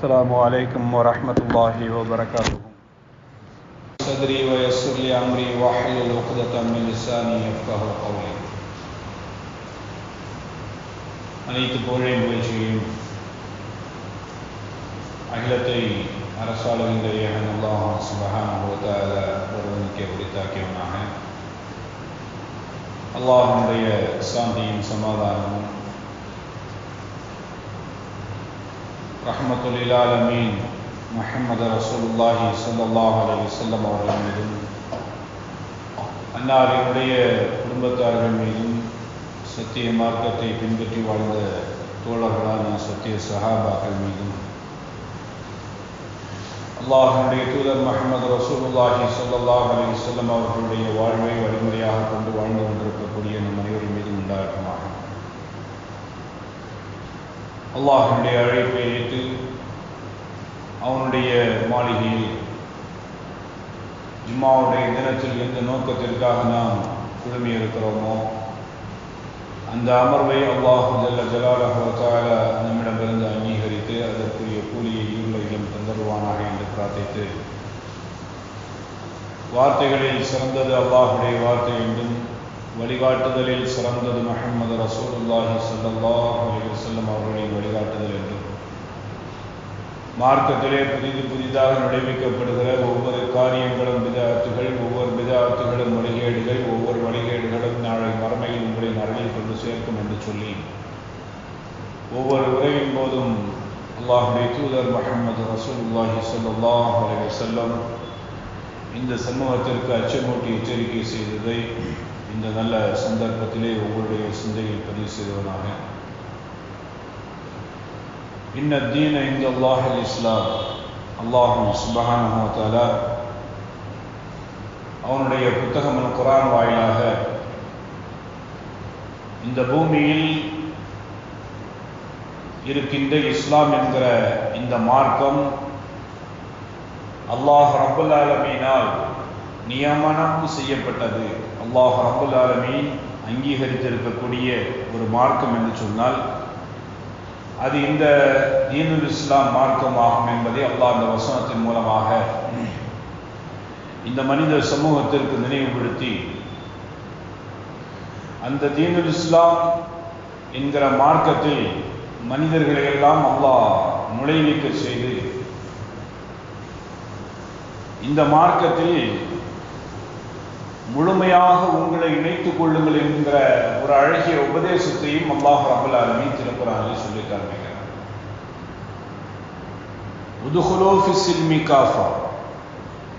السلام عليكم ورحمة الله وبركاته. صدري ويسر لي أمري واحلل عقدة من لساني يفقهوا قولي. அனைத்து புகழையும் புகழ்ச்சியும் அகிலத்தை அரசாளுகின்ற ஏகன் அல்லாஹ் சுப்ஹானஹு வ தஆலா ஒருவனுக்கே உரித்தாக்கியவனாக அல்லாஹ்வுடைய சாந்தியும் சமாதானமும் ரஹ்மத்துல் லில் ஆலமீன் முஹம்மது ரசூலுல்லாஹி ஸல்லல்லாஹு அலைஹி வஸல்லம் அவர்கள் மீதும் அன்னாரினுடைய குடும்பத்தார்கள் மீதும் சத்திய மார்க்கத்தை பின்பற்றி வாழ்ந்த தோழர்களான சத்திய சஹாபாக்கள் மீதும் அல்லாஹ்வுடைய தூதர் முஹம்மது ரசூலுல்லாஹி ஸல்லல்லாஹு அலைஹி வஸல்லம் அவர்களுடைய வாழ்வை வழிமுறையாக கொண்டு வாழ்ந்து கொண்டிருக்கக்கூடிய நம் அனைவரின் மீதும் உண்டாகுமாக. அல்லாஹ்வுடைய அழைப்பை ஏற்று அவனுடைய மாளிகையில் ஜும்மாவுடைய தினத்தில் எந்த நோக்கத்திற்காக நாம் குழுமி இருக்கிறோமோ அந்த அமர்வை அல்லாஹ் ஜல்ல ஜலாலுஹு வ தஆலா நம்மிடமிருந்து அங்கீகரித்து அதற்குரிய கூலியை இருளையிலும் தந்தருவானாக என்று பிரார்த்தித்து, வார்த்தைகளில் சிறந்தது அல்லாஹுடைய வார்த்தை என்றும் வழிகாட்டுதலில் சிறந்தது முஹம்மது ரசூலுல்லாஹி ஸல்லல்லாஹு அலைஹி வஸல்லம் அவர்களின் வழிகாட்டுதல் என்றும் மார்க்கத்திலே புதிதாக நுழைவிக்கப்படுகிற ஒவ்வொரு காரியங்களும் பிதஅத்துகள், ஒவ்வொரு பிதஅத்துகளும் வழிகேடுகள், ஒவ்வொரு வழிகேடுகளும் நாளை மறுமையில் உங்களை நரகில் கொண்டு சேர்க்கும் என்று சொல்லி ஒவ்வொரு உரையின் போதும் அல்லாஹ்வுடைய தூதர் முஹம்மது ரசூலுல்லாஹி ஸல்லல்லாஹு அலைஹி வஸல்லம் இந்த சமூகத்திற்கு அச்சமூட்டி எச்சரிக்கை செய்ததை இந்த நல்ல சந்தர்ப்பத்திலே ஒவ்வொருடைய சிந்தையில் பதிவு செய்தவனாக, இன்ன தீன இன்தல்லாஹில் இஸ்லாம், அல்லாஹ் சுப்ஹானஹு வ தஆலா அவனுடைய புத்தகமான குர்ஆன் வாயிலாக இந்த பூமியில் இருக்கின்ற இஸ்லாம் என்கிற இந்த மார்க்கம் அல்லாஹ் ரப்பல் ஆலமீனால் நியமனம் செய்யப்பட்டது, அல்லாஹ் ரப்பல் ஆலமீன் அங்கீகரித்திருக்கக்கூடிய ஒரு மார்க்கம் என்று சொன்னால் அது இந்த தீனுல் இஸ்லாம் மார்க்கமாகும் என்பதை அல்லாஹ் அந்த வசனத்தின் மூலமாக இந்த மனித சமூகத்திற்கு நினைவுபடுத்தி, அந்த தீனுல் இஸ்லாம் என்கிற மார்க்கத்தில் மனிதர்களை எல்லாம் அல்லாஹ் நுழைவிக்க செய்து இந்த மார்க்கத்தில் முழுமையாக உங்களை இணைத்துக் கொள்ளுங்கள் என்கிற ஒரு அழகிய உபதேசத்தையும் அல்லாஹ் ரப்பல் ஆலமீன் திருக்குர்ஆனில் சொல்லி காண்பிக்கிறார். உதுகுலூ ஃபிஸ்ஸில்மி காஃபா,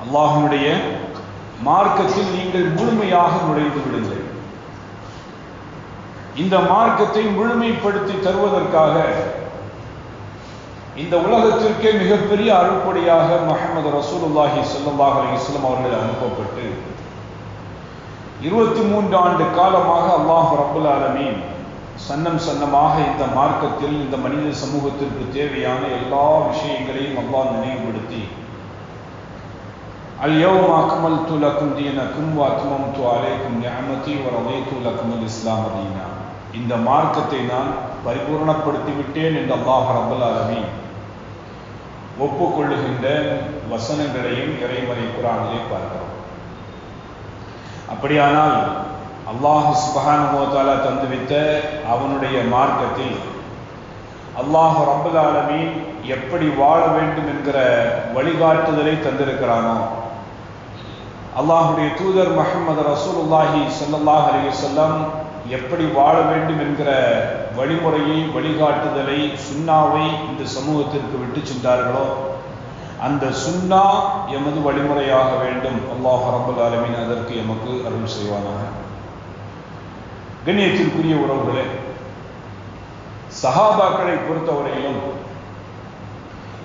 அல்லாஹ்வுடைய மார்க்கத்தில் நீங்கள் முழுமையாக நுழைந்து விடுங்கள். இந்த மார்க்கத்தை முழுமைப்படுத்தி தருவதற்காக இந்த உலகத்திற்கே மிகப்பெரிய அருள்பொழியாக முஹம்மது ரசூலுல்லாஹி ஸல்லல்லாஹு அலைஹி வஸல்லம் அவர்கள் அனுப்பப்பட்டு 23 ஆண்டு காலமாக அல்லாஹ் ரப்பல் ஆலமீன் சன்னமாக இந்த மார்க்கத்தில் இந்த மனித சமூகத்திற்கு தேவையான எல்லா விஷயங்களையும் அல்லாஹ் நினைவுபடுத்தி, அல் யௌம அக்மல்து லக்கும் தீனக்கும் வ அத்மம்து அலைக்கும் நிஅமதி வ ரதீது லக்குமுல் இஸ்லாம தீனா, இந்த மார்க்கத்தை நான் பரிபூர்ணப்படுத்தி விட்டேன் என்று அல்லாஹ் ரப்பல் ஆலமீன் ஒப்புக்கொள்ளுகின்ற வசனங்களையும் இறைமறை குர்ஆனிலே பார்க்கிறோம். அப்படியானால் அல்லாஹ் சுப்ஹானஹு வ தஆலா தந்துவித்த அவனுடைய மார்க்கத்தில் அல்லாஹ் ரப்பல் ஆலமீன் எப்படி வாழ வேண்டும் என்கிற வழிகாட்டுதலை தந்திருக்கிறானோ, அல்லாஹ்வுடைய தூதர் முஹம்மது ரசூலுல்லாஹி ஸல்லல்லாஹு அலைஹி வஸல்லம் எப்படி வாழ வேண்டும் என்கிற வழிமுறையை, வழிகாட்டுதலை, சுன்னாவை இந்த சமூகத்திற்கு விட்டு சென்றார்களோ அந்த சுன்னா எமது வழிமுறையாக வேண்டும். அல்லாஹ் ரப்பல் ஆலமீன் அதற்கு எமக்கு அருள் செய்வானாக. கண்ணியத்திற்குரிய உறவுகளே, சஹாபாக்களை பொறுத்தவரையிலும்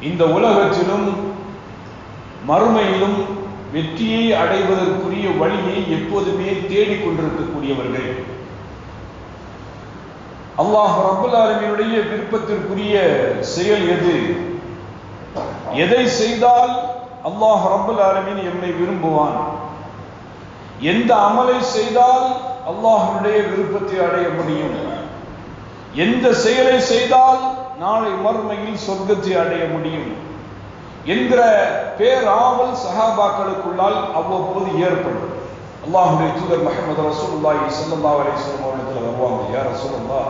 இந்த உலகத்திலும் மறுமையிலும் வெற்றியை அடைவதற்குரிய வழியை எப்போதுமே தேடிக்கொண்டிருக்கக்கூடியவர்கள். அல்லாஹ் ரப்பல் ஆலமீனுடைய விருப்பத்திற்குரிய செயல் எது, எதை செய்தால் அல்லாஹ் ரப்பல் ஆலமீன் எம்மை விரும்புவான், எந்த அமலை செய்தால் அல்லாஹ்வுடைய விருப்பத்தை அடைய முடியும், எந்த செயலை செய்தால் நாளை மறுமையில் சொர்க்கத்தை அடைய முடியும் என்கிற பேராவல் சஹாபாக்களுக்குள்ளால் அவ்வப்போது ஏற்படும். அல்லாஹ்வுடைய தூதர் முஹம்மது ரசூலுல்லாஹி ஸல்லல்லாஹு அலைஹி வஸல்லம் அவர்களிடத்தில் வருவாங்க. யா ரசூலல்லாஹ்,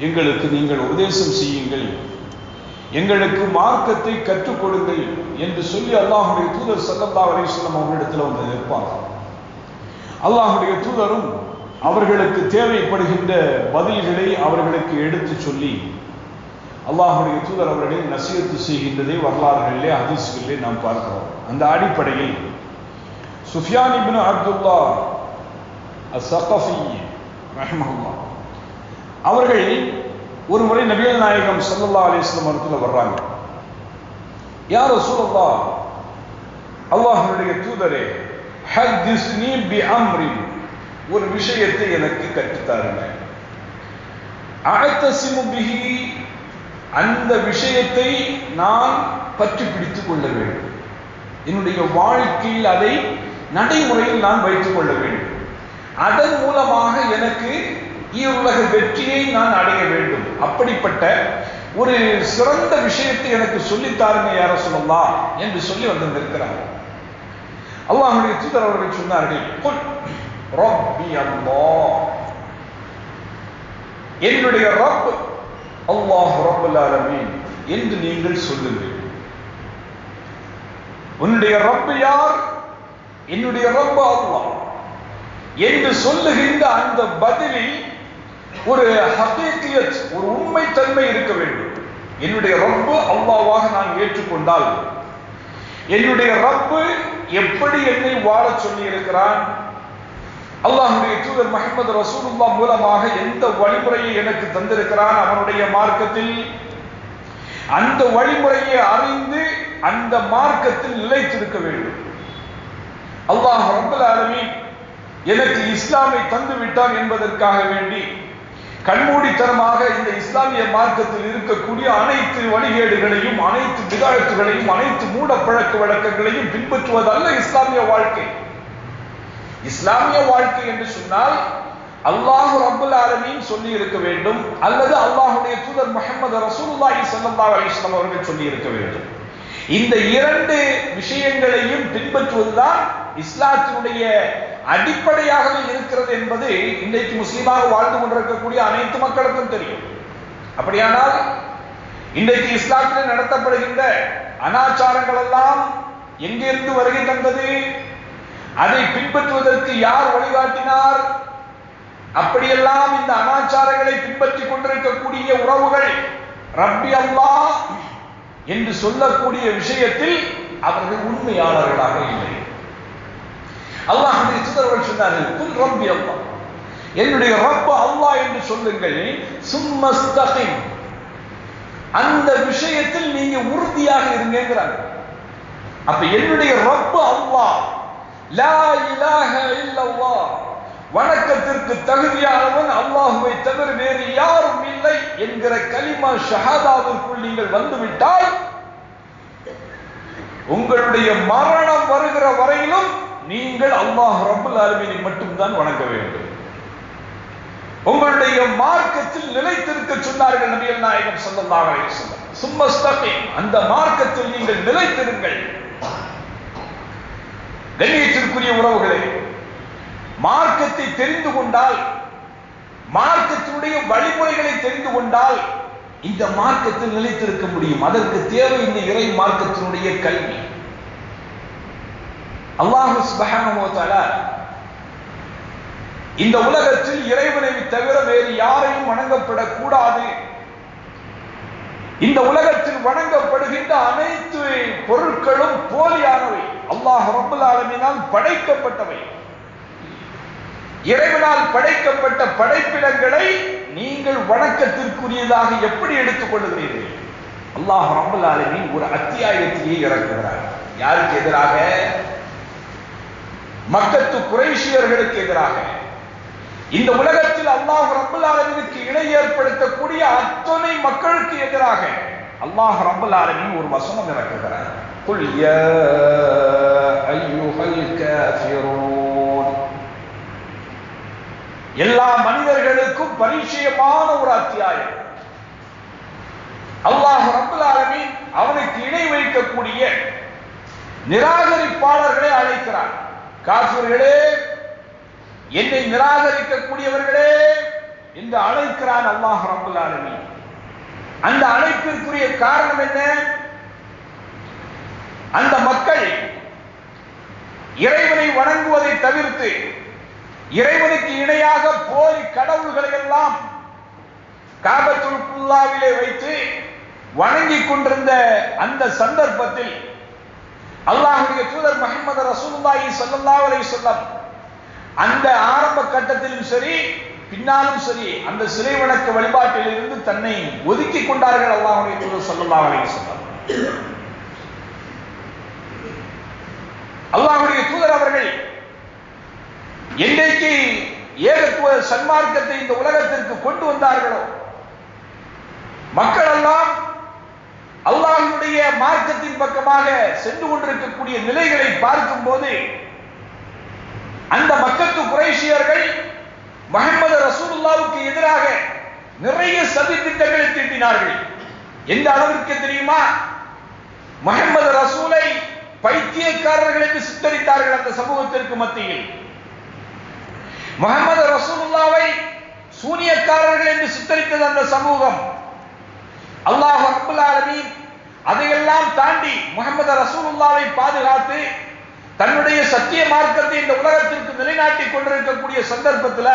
எங்களுக்கு நீங்கள் உபதேசம் செய்யுங்கள், எங்களுக்கு மார்க்கத்தை கற்றுக் கொடுங்கள் என்று சொல்லி அல்லாஹ்வுடைய தூதர் ஸல்லல்லாஹு அலைஹி வஸல்லம் அவர்களிடத்தில் வந்து நிற்பாங்க. அல்லாஹ்வுடைய தூதரும் அவர்களுக்கு தேவைப்படுகின்ற பதில்களை அவர்களுக்கு எடுத்து சொல்லி அல்லாஹ்வுடைய தூதர் அவர்களை நசீஹத் செய்கின்றதை வரலாறுகளிலே ஹதீஸ்களிலே நாம் பார்க்கிறோம். அந்த அடிப்படையில் சுஃபியான் இப்னு அப்துல்லாஹ் அஸ்-ஸகஃபி ரஹ்மஹுல்லாஹ் அவர்கள் ஒரு முறை நபிகள் நாயகம் ஸல்லல்லாஹு அலைஹி வஸல்லம் அவர்கள் வர்றாங்க. யா ரசூலல்லாஹ், அல்லாஹ்வுடைய தூதரே, ஹத்திஸ்னி பிஅம்ரி, ஒரு விஷயத்தை எனக்கு கற்றுத்தாருங்க. அஅத்தஸிமு பிஹி, அந்த விஷயத்தை நான் பற்றி பிடித்துக் கொள்ள வேண்டும், என்னுடைய வாழ்க்கையில் அதை நடைமுறையில் நான் வைத்துக் கொள்ள வேண்டும், அதன் மூலமாக எனக்கு ஈருலக வெற்றியை நான் அடைய வேண்டும், அப்படிப்பட்ட ஒரு சிறந்த விஷயத்தை எனக்கு சொல்லித்தாருங்க யா ரசூலல்லாஹ் என்று சொல்லி வந்து நிற்கிறார்கள். அல்லாஹ்வுடைய தூதர் அவர்கள் சொன்னார்கள், குல் ரப்பி அல்லாஹ், என்னுடைய ரப் அல்லாஹ் ரப்புல் ஆலமீன் என்று நீங்கள் சொல்லுங்கள். உன்னுடைய ரப் யார்? என்னுடைய ரப் அல்லாஹ் என்று சொல்லுகின்ற அந்த பதிலில் ஒரு ஹகீகியத், ஒரு உண்மை தன்மை இருக்க வேண்டும். என்னுடைய ரப்பு அல்லாஹ்வாக நான் ஏற்றுக்கொண்டால், என்னுடைய ரப்பு எப்படி என்னை வாழ சொல்லி இருக்கிறான், அல்லாஹ்வுடைய தூதர் முஹம்மது ரசூலுல்லாஹ் மூலமாக எந்த வழிமுறையை எனக்கு தந்திருக்கிறான் அவனுடைய மார்க்கத்தில், அந்த வழிமுறையை அறிந்து அந்த மார்க்கத்தில் நிலைத்திருக்க வேண்டும். அல்லாஹ் ரப்பல் ஆலமீன் எனக்கு இஸ்லாமை தந்து விட்டான் என்பதற்காக வேண்டி கண்மூடித்தனமாக இந்த இஸ்லாமிய மார்க்கத்தில் இருக்கக்கூடிய அனைத்து வழிகேடுகளையும், அனைத்து பிதாயத்துகளையும், அனைத்து மூட பழக்க வழக்கங்களையும் பின்பற்றுவதல்ல இஸ்லாமிய வாழ்க்கை. இஸ்லாமிய வாழ்க்கை என்று சொன்னால் அல்லாஹ் ரப்பல் ஆலமீன் சொல்லி இருக்க வேண்டும், அல்லது அல்லாஹ்வுடைய தூதர் முஹம்மது ரசூலுல்லாஹி ஸல்லல்லாஹு அலைஹி வஸல்லம் அவர்கள் சொல்லி இருக்க வேண்டும். இந்த இரண்டு விஷயங்களையும் பின்பற்றுவதுதான் இஸ்லாத்தினுடைய அடிப்படையாகவே இருக்கிறது என்பது இன்றைக்கு முஸ்லிமாக வாழ்ந்து கொண்டிருக்கக்கூடிய அனைத்து மக்களுக்கும் தெரியும். அப்படியானால் இன்றைக்கு இஸ்லாத்தில் நடத்தப்படுகின்ற அனாச்சாரங்கள் எல்லாம் எங்கிருந்து வருகை தந்தது? அதை பின்பற்றுவதற்கு யார் வழிகாட்டினார்? அப்படியெல்லாம் இந்த அனாச்சாரங்களை பின்பற்றி கொண்டிருக்கக்கூடிய உறவுகள் ரப்பி அல்லாஹ் என்று சொல்லக்கூடிய விஷயத்தில் அவர்கள் உண்மையாளர்களாக இல்லை. அல்லாஹ்வுடைய தூதர் சொன்னார்கள், குல் ரப்பி அல்லாஹ், என்னுடைய ரப் அல்லாஹ் என்று சொல்லுங்கள். சும்மஸ்தகிம், அந்த விஷயத்தில் நீங்க உறுதியாக இருங்கிறாங்க. அப்ப என்னுடைய ரப் அல்லாஹ், லா இலாஹ இல்லல்லாஹ், வணக்கத்திற்கு தகுதியானவன் அல்லாஹுவை தவிர வேறு யாரும் இல்லை என்கிற கலிமா ஷஹாதாவிற்குள் நீங்கள் வந்துவிட்டால் உங்களுடைய மரணம் வருகிற வரையிலும் நீங்கள் அல்லாஹ் ரப்பல் ஆலமீனை மட்டும்தான் வணங்க வேண்டும். உங்களுடைய மார்க்கத்தில் நிலைத்திருக்க சொன்னார்கள் நபிகள் நாயகம் ஸல்லல்லாஹு அலைஹி வஸல்லம். சும்மஸ்தகிம், அந்த மார்க்கத்தில் நீங்கள் நிலைத்திருங்கள். கண்ணியத்திற்குரிய உறவுகளே, மார்க்கத்தை தெரிந்து கொண்டால், மார்க்கத்தினுடைய வழிமுறைகளை தெரிந்து கொண்டால் இந்த மார்க்கத்தில் நிலைத்திருக்க முடியும். அதற்கு தேவை இந்த இறை மார்க்கத்தினுடைய கல்வி. அல்லாஹ் சுப்ஹானஹு வ தஆலா இந்த உலகத்தில் இறைவனை தவிர வேறு யாரையும் வணங்கப்படக்கூடாது, இந்த உலகத்தில் வணங்கப்படுகின்ற அனைத்து பொருட்களும் போலியானவை, அல்லாஹ் ரப்பல் ஆலமீனால் படைக்கப்பட்டவை. இறைவனால் படைக்கப்பட்ட படைப்பிடங்களை நீங்கள் வணக்கத்திற்குரியதாக எப்படி எடுத்துக் கொள்ளுகிறீர்கள்? அல்லாஹ் ரப்பல் ஆலமீன் ஒரு அத்தியாயத்தையே இறக்குகிறார். யாருக்கு எதிராக? மக்கத்து குறைஷியர்களுக்கு எதிராக. இந்த உலகத்தில் அல்லாஹ் ரப்பல் ஆலமீனுக்கு இணை ஏற்படுத்தக்கூடிய அத்தனை மக்களுக்கு எதிராக அல்லாஹ் ரப்பல் ஆலமீன் ஒரு வசனம் இறக்குகிறார். குல் யா அய்யுஹல் காஃபிரூன், எல்லா மனிதர்களுக்கும் பரிச்சயமான ஒரு அத்தியாயம். அல்லாஹ் ரப்பல் ஆலமீன் அவனுக்கு இணை வைக்கக்கூடிய நிராகரிப்பாளர்களை அழைக்கிறார். காஃபிர்களே, என்னை நிராகரிக்கக்கூடியவர்களே என்று அழைக்கிறான் அல்லாஹ் ரப்பல் ஆலமீன். அந்த அழைப்பிற்குரிய காரணம் என்ன? அந்த மக்கள் இறைவனை வணங்குவதை தவிர்த்து இறைவனுக்கு இணையாக போலி கடவுள்களை எல்லாம் காபத்துல் குல்லாவிலே வைத்து வணங்கிக் கொண்டிருந்த அந்த சந்தர்ப்பத்தில் அல்லாஹ்வுடைய தூதர் முஹம்மது ரசூலுல்லாஹி ஸல்லல்லாஹு அலைஹி வஸல்லம் அந்த ஆரம்ப கட்டத்திலும் சரி பின்னாலும் சரி அந்த சிலை வணக்க வழிபாட்டில் இருந்து தன்னை ஒதுக்கிக் கொண்டார்கள். அல்லாஹ்வுடைய தூதர் ஸல்லல்லாஹு அலைஹி வஸல்லம் அல்லாஹ்வுடைய தூதர் அவர்கள் என்றைக்கு ஏகத்துவ சன்மார்க்கத்தை இந்த உலகத்திற்கு கொண்டு வந்தார்களோ, மக்கள் எல்லாம் அல்லாஹ்வுடைய மார்க்கத்தின் பக்கமாக சென்று கொண்டிருக்கக்கூடிய நிலைகளை பார்க்கும் போது அந்த மக்கத்து குறைஷியர்கள் முஹம்மது ரசூலுல்லாஹ்வுக்கு எதிராக நிறைய சதி திட்டங்களை தீட்டினார்கள். எந்த அளவிற்கு தெரியுமா? முஹம்மது ரசூலை பைத்தியக்காரர்கள் என்று சித்தரித்தார்கள். அந்த சமூகத்திற்கு மத்தியில் முஹம்மது ரசூலுல்லாஹ்வை சூனியக்காரர்கள் என்று சித்தரித்தது அந்த சமூகம். அல்லாஹ் ரப்பல் ஆலமீன் அதையெல்லாம் தாண்டி முஹம்மது ரசூலுல்லாஹ்வை பாதுகாத்து தன்னுடைய சத்திய மார்க்கத்தை இந்த உலகத்திற்கு நிலைநாட்டிக் கொண்டிருக்கக்கூடிய சந்தர்ப்பத்தில்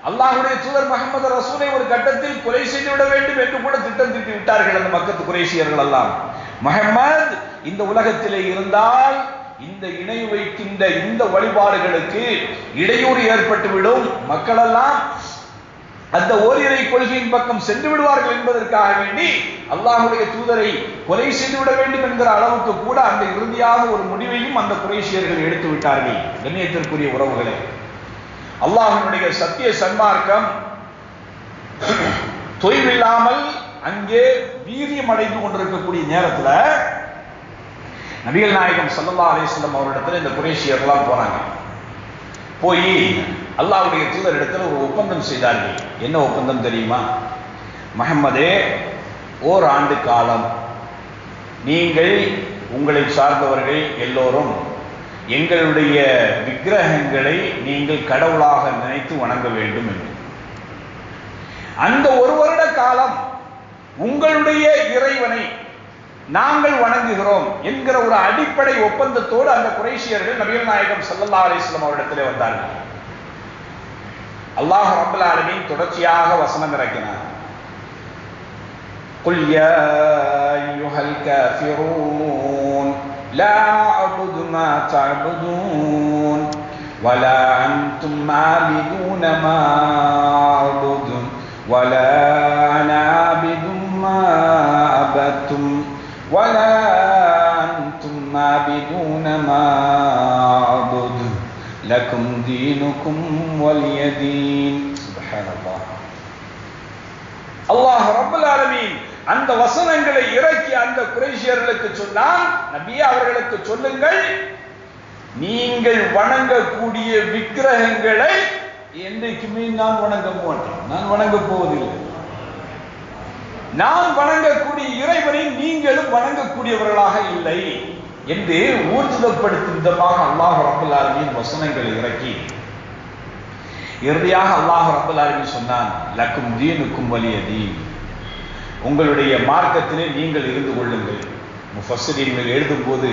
அல்லாஹ்வுடைய தூதர் முஹம்மது ரசூலை ஒரு கட்டத்தில் கொலை செய்துவிட வேண்டும் என்று கூட திட்டம் தீட்டி விட்டார்கள் அந்த மக்கத்து குறைஷியர்கள் எல்லாம். முஹம்மது இந்த உலகத்திலே இருந்தால் இந்த இணை வைக்கின்ற இந்த வழிபாடுகளுக்கு இடையூறு ஏற்பட்டுவிடும், மக்கள் எல்லாம் அந்த ஓரிரை கொள்கையின் பக்கம் சென்று விடுவார்கள் என்பதற்காக வேண்டி அல்லாஹ்வுடைய தூதரை கொலை செய்துவிட வேண்டும் என்கிற அளவுக்கு கூட அந்த இறுதியாக ஒரு முடிவையும் அந்த குறைஷியர்கள் எடுத்து விட்டார்கள். கண்ணியத்திற்குரிய உறவுகளே, அல்லாஹ்வுடைய சத்திய சன்மார்க்கம் தொய்வில்லாமல் அங்கே வீரியம் அடைந்து கொண்டிருக்கக்கூடிய நேரத்தில் நபிகள் நாயகம் ஸல்லல்லாஹு அலைஹி வஸல்லம் அவரிடத்தில் இந்த குறைஷியர்கள்லாம் போனாங்க. போய் அல்லாஹ்வுடைய தூதர் இடத்துல ஒரு ஒப்பந்தம் செய்தார்கள். என்ன ஒப்பந்தம் தெரியுமா? முஹம்மதே, ஓராண்டு காலம் நீங்கள் உங்களை சார்ந்தவர்கள் எல்லோரும் எங்களுடைய விக்கிரகங்களை நீங்கள் கடவுளாக நினைத்து வணங்க வேண்டும் என்று. அந்த ஒரு வருட காலம் உங்களுடைய இறைவனை நாங்கள் வணங்குகிறோம் என்கிற ஒரு அடிப்படை ஒப்பந்தத்தோடு அந்த குறைஷியர்கள் நபிகள் நாயகம் ஸல்லல்லாஹு அலைஹி வஸல்லம் அவரிடத்திலே வந்தார்கள். அல்லாஹ் ரப்பல் ஆலமீன் தொடர்ச்சியாக வசனம் இறக்கினார். குல் யா அய்யுஹல் காஃபிரூன் லா அஅபுது மா தஅபுதூன் வலா அன்தும் ஆபிதூன மா அஅபுது வலா அனா ஆபிது மா அபதும் வலா அன்தும் ஆபிதூன மா அஅபுது லகும் தீனுக்கும் வலிய தீன். சுப்ஹானல்லாஹ். அல்லாஹ் ரப்பல் ஆலமீன் அந்த வசனங்களை இறக்கி அந்த குறைஷியர்களுக்கு சொன்னான், நபியே அவர்களுக்கு சொல்லுங்கள், நீங்கள் வணங்கக்கூடிய விக்கிரகங்களை என்றைக்குமே நான் வணங்க மாட்டேன், நான் வணங்க போவதில்லை. நான் வணங்கக்கூடிய இறைவனை நீங்களும் வணங்கக்கூடியவர்களாக இல்லை என்று ஊர்ஜிதப்படுத்தும் விதமாக அல்லாஹ் ரப்பல் ஆலமீன் வசனங்களை இறக்கி இறுதியாக அல்லாஹ் ரப்பல் ஆலமீன் சொன்னான், லக்கும் தீனுக்கும் வலிய தீன், உங்களுடைய மார்க்கத்திலே நீங்கள் இருந்து கொள்ளுங்கள். முஃபஸ்ஸிரீன்கள் எழுதும் போது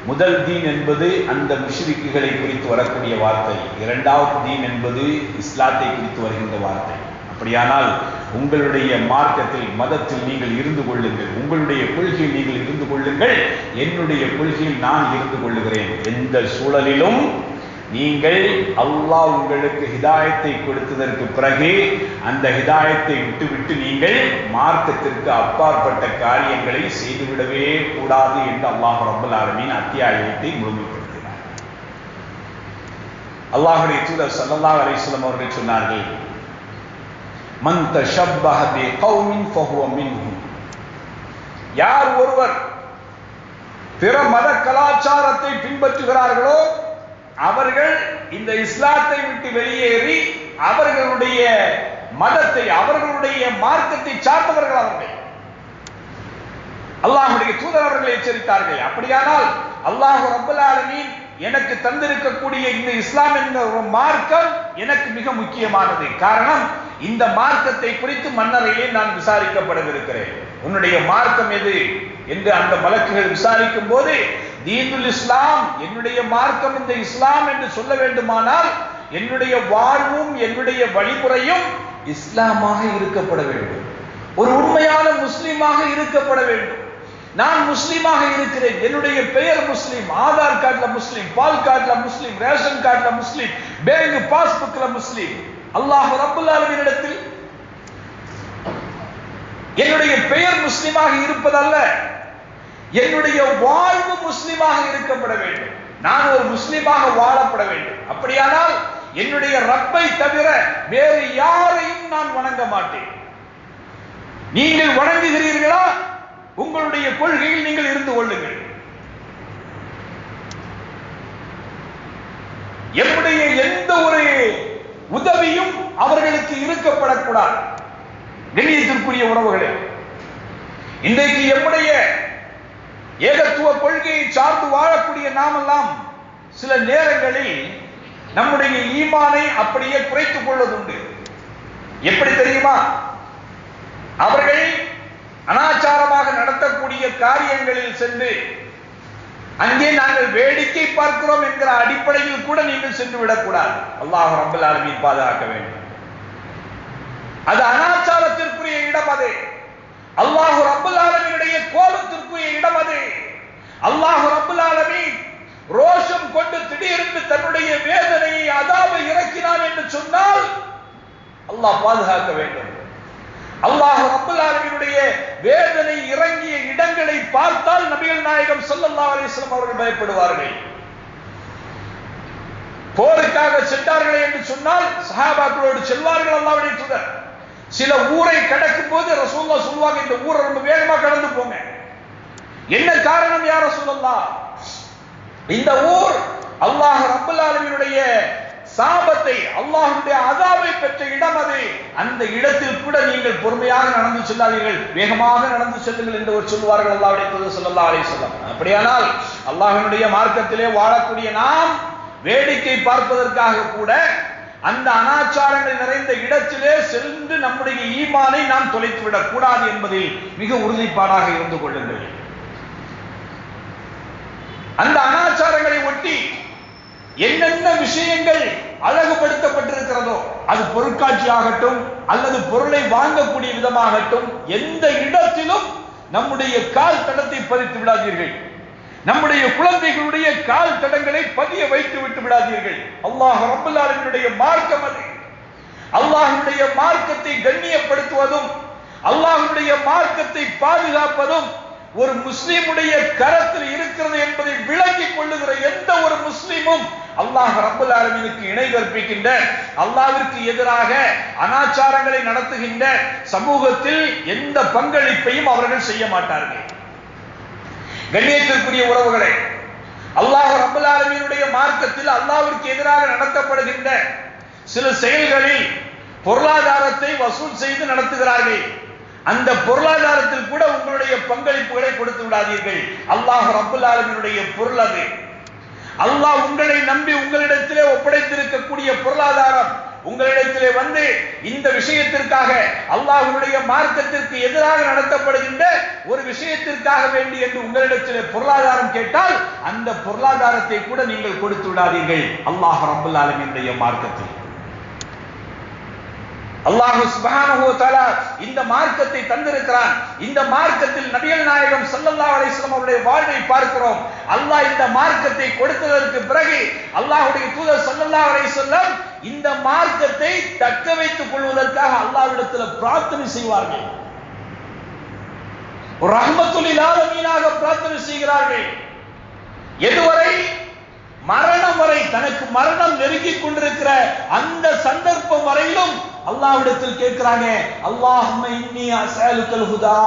முதல் தீன் என்பது அந்த முஷ்ரிக்குகளை குறித்து வரக்கூடிய வார்த்தை, இரண்டாவது தீன் என்பது இஸ்லாத்தை குறித்து வருகின்ற வார்த்தை. அப்படியானால் உங்களுடைய மார்க்கத்தில் மதத்தில் நீங்கள் இருந்து கொள்ளுங்கள், உங்களுடைய கொள்கையில் நீங்கள் இருந்து கொள்ளுங்கள், என்னுடைய கொள்கையில் நான் இருந்து கொள்ளுகிறேன். எந்த சூழலிலும் நீங்கள் அல்லாஹ் உங்களுக்கு ஹிதாயத்தை கொடுத்ததற்கு பிறகு அந்த ஹிதாயத்தை விட்டுவிட்டு நீங்கள் மார்க்கத்திற்கு அப்பாற்பட்ட காரியங்களை செய்துவிடவே கூடாது என்று அல்லாஹ் ரப்பல் ஆலமீன் அத்தியாயத்தை முழுமைப்படுத்தினார். அல்லாஹ்வுடைய தூதர் ஸல்லல்லாஹு அலைஹி வஸல்லம் அவர்கள் சொன்னார்கள், மன் தஷப்பஹ பிகௌமின் ஃபஹுவ மின்ஹும், யார் ஒருவர் பிற மத கலாச்சாரத்தை பின்பற்றுகிறார்களோ அவர்கள் இந்த இஸ்லாத்தை விட்டு வெளியேறி அவர்களுடைய மதத்தை அவர்களுடைய மார்க்கத்தை சார்ந்தவர்கள் அவர்கள். அல்லாஹ்வுடைய தூதர் அவர்கள் எச்சரித்தார்கள். அப்படியானால் அல்லாஹ் ரப்பல் ஆலமீன் எனக்கு தந்திருக்கக்கூடிய இந்த இஸ்லாம் என்ற ஒரு மார்க்கம் எனக்கு மிக முக்கியமானது. காரணம், இந்த மார்க்கத்தை குறித்து மன்னரையிலே நான் விசாரிக்கப்படவிருக்கிறேன். உன்னுடைய மார்க்கம் எது என்று அந்த மலக்குகள் விசாரிக்கும் போது தீனுல் இஸ்லாம், என்னுடைய மார்க்கம் இந்த இஸ்லாம் என்று சொல்ல வேண்டுமானால் என்னுடைய வாழ்வும் என்னுடைய வழிமுறையும் இஸ்லாமாக இருக்கப்பட வேண்டும். ஒரு உண்மையான முஸ்லிமாக இருக்கப்பட வேண்டும். நான் முஸ்லிமாக இருக்கிறேன், என்னுடைய பெயர் முஸ்லிம், ஆதார் கார்டுல முஸ்லிம், பால் கார்டுல முஸ்லிம், ரேஷன் கார்டுல முஸ்லிம், பேங்க் பாஸ்புக்ல முஸ்லிம். அல்லாஹ் ரப்பல் ஆலமீன் இடத்தில் என்னுடைய பெயர் முஸ்லிமாக இருப்பதல்ல, என்னுடைய வாழ்வு முஸ்லிமாக இருக்கப்பட வேண்டும். நான் ஒரு முஸ்லிமாக வாழப்பட வேண்டும். அப்படியானால் என்னுடைய ரப்பை தவிர வேறு யாரையும் நான் வணங்க மாட்டேன். நீங்கள் வணங்குகிறீர்களா? உங்களுடைய கொள்கையில் நீங்கள் இருந்து கொள்ளுங்கள். என்னுடைய எந்த ஒரு உதவியும் அவர்களுக்கு இருக்கப்படக்கூடாது. கண்ணியத்திற்குரிய உறவுகளே, இன்றைக்கு எம்முடைய ஏகத்துவ கொள்கையை சார்ந்து வாழக்கூடிய நாமெல்லாம் சில நேரங்களில் நம்முடைய ஈமானை அப்படியே குறைத்துக் கொள்வதுண்டு. எப்படி தெரியுமா? அவர்கள் அனாச்சாரமாக நடத்தக்கூடிய காரியங்களில் சென்று அங்கே நாங்கள் வேடிக்கை பார்க்கிறோம் என்கிற அடிப்படையில் கூட நீங்கள் சென்று விடக்கூடாது. அல்லாஹ் ரப்பல் ஆலமீன் பாதுகாக்க வேண்டும். அது அனாச்சாரத்திற்குரிய இடம், அது அல்லாஹ் ரப்பல் ஆலமீனுடைய கோபத்திற்குரிய இடம், அது அல்லாஹ் ரப்பல் ஆலமீன் ரோஷம் கொண்டு திடீரென்று தன்னுடைய வேதனையை அதாவை இறக்கினான் என்று சொன்னால் அல்லாஹ் பாதுகாக்க வேண்டும். அல்லாஹ் ரப்பல் ஆலமீனுடைய வேதனை இறங்கிய இடங்களை பார்த்தால் நபிகள் நாயகம் ஸல்லல்லாஹு அலைஹி வஸல்லம் அவர்கள் பயப்படுவார்கள். போருக்காக சென்றார்கள் என்று சொன்னால் சஹாபாக்களோடு செல்வார்கள் அல்லாஹ்வுடைய தூதர். சில ஊரை கடக்கும் போது ரசூலுல்லாஹ் சொல்வாங்க, இந்த ஊரை ரொம்ப வேகமா கடந்து போங்க. என்ன காரணம் யா ரசூலுல்லாஹ்? இந்த ஊர் அல்லாஹ் ரப்பல் ஆலமீனுடைய சாபத்தை, அல்லாஹ்வுடைய அதாபை பெற்ற இடம் அது. அந்த இடத்தில் கூட நீங்கள் பொறுமையாக நடந்து செல்லாதீர்கள், வேகமாக நடந்து செல்லுங்கள் என்று சொல்வார்கள் அல்லாஹ்வுடைய தூதர் ஸல்லல்லாஹு அலைஹி வஸல்லம். அப்படியானால் அல்லாஹ்வினுடைய மார்க்கத்திலே வாழக்கூடிய நாம் வேடிக்கை பார்ப்பதற்காக கூட அந்த அனாச்சாரங்கள் நிறைந்த இடத்திலே சென்று நம்முடைய ஈமானை நாம் தொலைத்து விடக் கூடாது என்பதில் மிக உறுதிப்பாடாக இருந்து கொள்ளுங்கள். அந்த அனாச்சாரங்களை ஒட்டி என்னென்ன விஷயங்கள் அழகுபடுத்தப்பட்டிருக்கிறதோ, அது பொருட்காட்சி ஆகட்டும் அல்லது பொருளை வாங்கக்கூடிய விதமாகட்டும், எந்த இடத்திலும் நம்முடைய கால் தடத்தை பதித்து விடாதீர்கள். நம்முடைய குழந்தைகளுடைய கால் தடங்களை பதிய வைத்து விட்டு விடாதீர்கள். அல்லாஹ் ரப்பல் ஆலமீனுடைய மார்க்கம் அது. அல்லாஹ்வுடைய மார்க்கத்தை கண்ணியப்படுத்துவதும் அல்லாஹ்வுடைய மார்க்கத்தை பாதுகாப்பதும் ஒரு முஸ்லிமுடைய கரத்தில் இருக்கிறது என்பதை விளங்கிக் கொள்ளுகிற எந்த ஒரு முஸ்லிமும் அல்லாஹ் ரப்பல் ஆலமீனுக்கு இணை கற்பிக்கின்ற, அல்லாஹ்விற்கு எதிராக அனாச்சாரங்களை நடத்துகின்ற சமூகத்தில் எந்த பங்களிப்பையும் அவர்கள் செய்ய மாட்டார்கள். கண்ணியத்திற்குரிய உறவுகளே, அல்லாஹ் ரப்பல் ஆலமீனுடைய மார்க்கத்தில் அல்லாஹ்விற்கு எதிராக நடத்தப்படுகின்ற சில செயல்களில் பொருளாதாரத்தை வசூல் செய்து நடத்துகிறார்கள். அந்த பொருளாதாரத்தில் கூட உங்களுடைய பங்களிப்புகளை கொடுத்து விடாதீர்கள். அல்லாஹ் ரப்பல் ஆலமீனுடைய பொருள் அது. அல்லாஹ் உங்களை நம்பி உங்களிடத்திலே ஒப்படைத்திருக்கக்கூடிய பொருளாதாரம் உங்களிடத்திலே வந்து இந்த விஷயத்திற்காக அல்லாஹ்வுடைய மார்க்கத்திற்கு எதிராக நடத்தப்படுகின்ற ஒரு விஷயத்திற்காக வேண்டி என்று உங்களிடத்திலே பொருளாதாரம் கேட்டால் அந்த பொருளாதாரத்தை கூட நீங்கள் கொடுத்து விடாதீர்கள். அல்லாஹ் ரப்பல் ஆலமீனுடைய மார்க்கத்தில் அல்லாஹ் சுப்ஹானஹு வ தஆலா இந்த மார்க்கத்தை தந்திருக்கிறான். இந்த மார்க்கத்தில் நபிகள் நாயகம் ஸல்லல்லாஹு அலைஹி வஸல்லம் அவருடைய வாழ்வை பார்க்கிறோம். அல்லாஹ் இந்த மார்க்கத்தை கொடுத்ததற்கு பிறகு அல்லாஹ்வுடைய தூதர் ஸல்லல்லாஹு அலைஹி வஸல்லம் இந்த மார்க்கத்தை தக்க வைத்துக் கொள்வதற்காக அல்லாஹ்விடத்தில் பிரார்த்தனை செய்வார்கள். ஒரு ரஹ்மத்துல் லில் ஆலமீனாக பிரார்த்தனை செய்கிறார்கள். எதுவரை? மரணம் வரை, தனக்கு மரணம் நெருங்கிக் கொண்டிருக்கிற அந்த சந்தர்ப்பம் வரையிலும் அல்லாஹ்விடத்தில் கேட்கிறாங்க, அல்லாஹும்ம இன்னி அஸ்அலுக்கல் ஹுதா.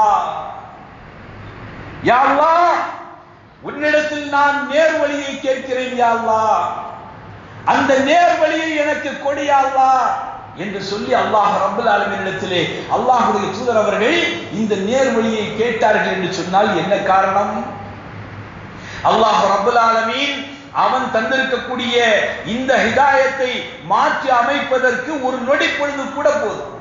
யா அல்லாஹ், உன்னிடத்தில் நான் நேர் வழியை கேட்கிறேன் யா அல்லாஹ். அந்த நேர் வழியை எனக்கு கொடு யா அல்லாஹ். என்று சொல்லி அல்லாஹ் ரப்பல் ஆலமீனிடத்திலே அல்லாஹ்வுடைய தூதர் அவர்கள் இந்த நேர்வழியை கேட்டார்கள் என்று சொன்னால் என்ன காரணம்? அல்லாஹ் ரப்பல் ஆலமீன் அவன் தந்திருக்கக்கூடிய இந்த ஹிதாயத்தை மாற்றி அமைப்பதற்கு ஒரு நொடி பொழுது கூட போதும்.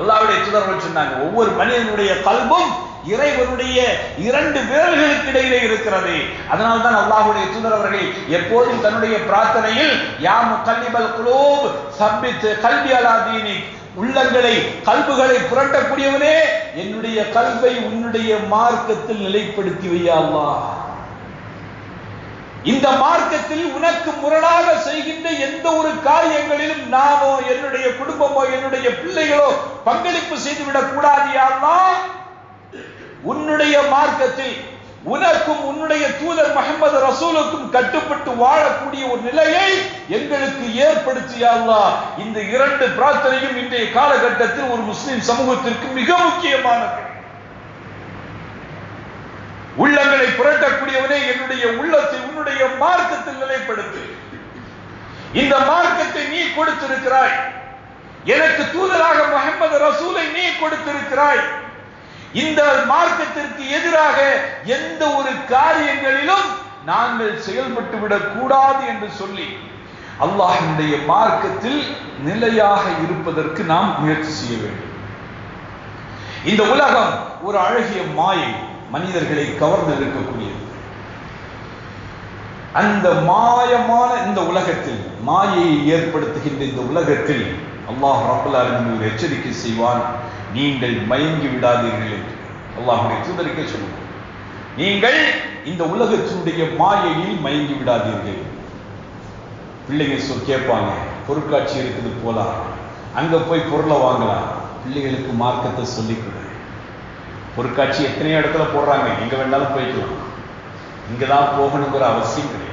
அல்லாஹ்வுடைய தூதர்கள் சொன்னாங்க, ஒவ்வொரு மனிதனுடைய கல்பும் இறைவனுடைய 2 விரல்களுக்கு இடையிலே இருக்கிறது. அதனால் தான் அல்லாஹ்வுடைய தூதர் அவர்கள் எப்போதும் தன்னுடைய பிரார்த்தனையில் யா முகல்லிபல் குலூப் சப்பித் கல்பி அலா தீனிக், உள்ளங்களை கல்புகளை புரட்டக்கூடியவனே என்னுடைய கல்பை உன்னுடைய மார்க்கத்தில் நிலைப்படுத்தி வை யா அல்லாஹ். இந்த மார்க்கத்தில் உனக்கு முரணாக செய்கின்ற எந்த ஒரு காரியங்களிலும் நானோ என்னுடைய குடும்பமோ என்னுடைய பிள்ளைகளோ பங்களிப்பு செய்துவிடக் கூடாது யா அல்லாஹ். உன்னுடைய மார்க்கத்தில் உனக்கும் உன்னுடைய தூதர் முஹம்மது ரசூலுக்கும் கட்டுப்பட்டு வாழக்கூடிய ஒரு நிலையை எங்களுக்கு ஏற்படுத்தி யா அல்லாஹ். இந்த 2 பிரார்த்தனையும் இன்றைய காலகட்டத்தில் ஒரு முஸ்லிம் சமூகத்திற்கு மிக முக்கியமானது. உள்ளங்களை புரட்டக்கூடியவனே என்னுடைய உள்ளத்தை உன்னுடைய மார்க்கத்தில் நிலைப்படுத்து. இந்த மார்க்கத்தை நீ கொடுத்திருக்கிறாய், எனக்கு தூதராக முஹம்மது ரசூலை நீ கொடுத்திருக்கிறாய். இந்த மார்க்கத்திற்கு எதிராக எந்த ஒரு காரியங்களிலும் நாங்கள் செயல்பட்டு விடக் கூடாது என்று சொல்லி அல்லாஹ்வுடைய மார்க்கத்தில் நிலையாக இருப்பதற்கு நாம் முயற்சி செய்ய வேண்டும். இந்த உலகம் ஒரு அழகிய மாயை, மனிதர்களை கவர்ந்து இருக்கக்கூடியது. அந்த மாயமான இந்த உலகத்தில், மாயையை ஏற்படுத்துகின்ற இந்த உலகத்தில் அல்லாஹ் ரப்பல் ஆலமீன் ஒரு எச்சரிக்கை செய்வான், நீங்கள் மயங்கி விடாதீர்கள் என்று அல்லாஹ்வுடைய தூதருக்கே சொல்லுவார். நீங்கள் இந்த உலகத்தினுடைய மாயையில் மயங்கி விடாதீர்கள். பிள்ளைங்க கேட்பாங்க, பொருட்காட்சி இருக்குது போலாம், அங்க போய் பொருளை வாங்கலாம். பிள்ளைகளுக்கு மார்க்கத்தை சொல்லிக் கொடு. பொருட்காட்சி எத்தனையோ இடத்துல போடுறாங்க, எங்க வேணாலும் போய்க்கலாம், இங்கதான் போகணுங்கிற அவசியம் கிடையாது.